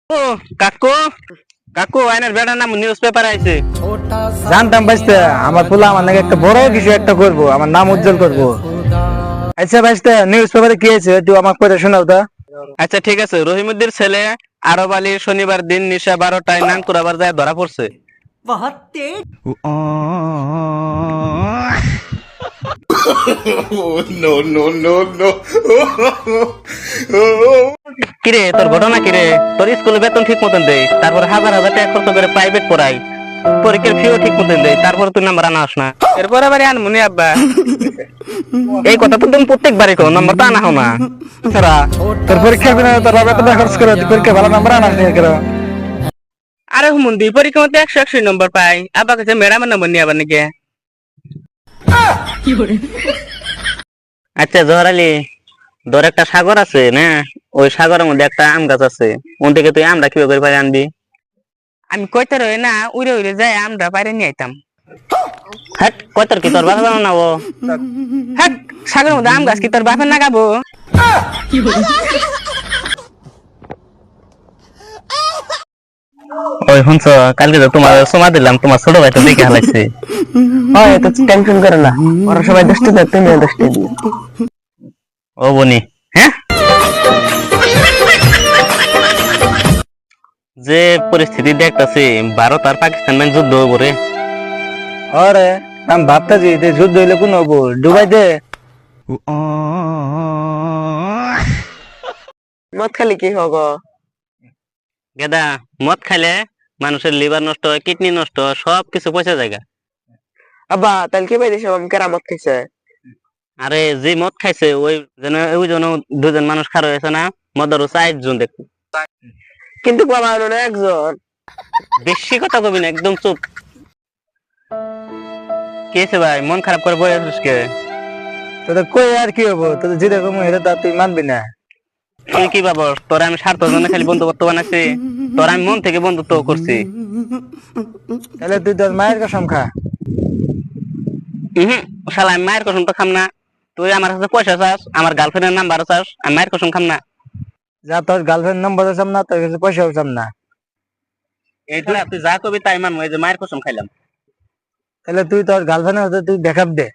ও কাকু কাকু আইনার বেটার নাম নিউজ পেপার আইছে। জানতাম ভাইস্তে আমার পোলা আমার নাকি একটা বড় কিছু একটা করবো, আমার নাম উজ্জ্বল করবো। আচ্ছা ভাইস্তে, নিউজ পেপারে কি আছে তুই আমাকে পড়ে শোনাও তা। আচ্ছা ঠিক আছে, রহিমউদ্দিনের ছেলে আরব আলী শনিবার দিন নিশা 12টায় নান কুরাবার যায় ধরা পড়ছে। কিরে তোর ঘটনা কিরে? তোর স্কুলে বেতন ঠিক মতন দেয়, তারপর হাজার হাজার টাকা খরচ করে প্রাইভেট পড়াই, পরীক্ষার ফিও ঠিক মতন দেয়, তারপরে তুই নাম্বার আনা আস না। এরপরে আবার আনমুনি আব্বা এই কথা তো তুমি প্রত্যেকবারই কো, নাম্বার তো আনা হো না। তোরা তোর পরীক্ষার বিনা তোর বাবা এত টাকা খরচ করে, তুই পরীক্ষা ভালো নাম্বার আনাস নিয়ে কেন? আরে হুমন্দি পরীক্ষা মধ্যে 100 নম্বর পাই, আব্বা কাছে ম্যাডামের নম্বর নিয়ে আবার নাকি। আচ্ছা জহর আলী, ধর একটা সাগর আছে না, ওই সাগরের মধ্যে একটা আম গাছ আছে, ওন থেকে তুই আমটা কিভাবে করে পারে আনবি? আমি কইতে রই না, উড়ে উড়ে যাই আমরা পারে নিয়ে আইতাম। হ্যাঁ কইতার কি তোর বাপে বানাবো? হ্যাঁ সাগরের মধ্যে আম গাছ কি তোর বাপের নাগাবো? ওই শুনছ, কালকে তো তোমার সোমা দিলাম, তোমার ছোট ভাই তো দেখে হালাইছে। হয় তো টেনশন করে না, ওরা সবাই 10টা দেয়, তুমিও 10টা দিও। ও বনি, হ্যাঁ যে পরিস্থিতি দেখতেছি ভারত আর পাকিস্তান মানে যুদ্ধ হইব রে। আরে আমি ভাবতেছি যে যুদ্ধ হইলে কোন হবো, ডুবাই দে। মদ খালি কি হবো? গেদা মদ খাইলে মানুষের লিভার নষ্ট হয়, কিডনি নষ্ট হয়, সব কিছু পয়সা জায়গা। আব্বা তাহলে কি পাই দেশে আমি কেরামত খাইছে? আরে যে মদ খাইছে ওই জন দুজন মানুষ খারাপ হয়েছে না, মদারও 4 জন দেখো। কিন্তু বাবা হলো না একজন। বেশি কথা কবি না, একদম চুপ। কি হয়েছে ভাই, মন খারাপ করে বয়ে আছিস কে? তোদের কই আর কি হবো, তোদের যেরকম এটা তা তুই মানবি না। তুই কি ভাবস তোরা আমি স্বার্থ জন্য খালি বন্ধুত্ব বানাচ্ছি? তোরা আমি মন থেকে বন্ধুত্ব করছি। তাহলে তুই তোর মায়ের কসম খা। হম শালা আমি মায়ের কসম তো খাম না। তুই আমার কাছে পয়সা চাস, আমার গার্লফ্রেন্ডের নাম্বার চাস, আমি মায়ের কসম খাম না। যা তোর গার্লফ্রেন্ড নম্বর চাম না, তোর কাছে পয়সাও চাম না। এই তো তুই যা কবি তাই মানবো, এই যে মায়ের কসম খাইলাম। তাহলে তুই তোর গার্লফ্রেন্ডের হতে তুই ব্যাকআপ দে।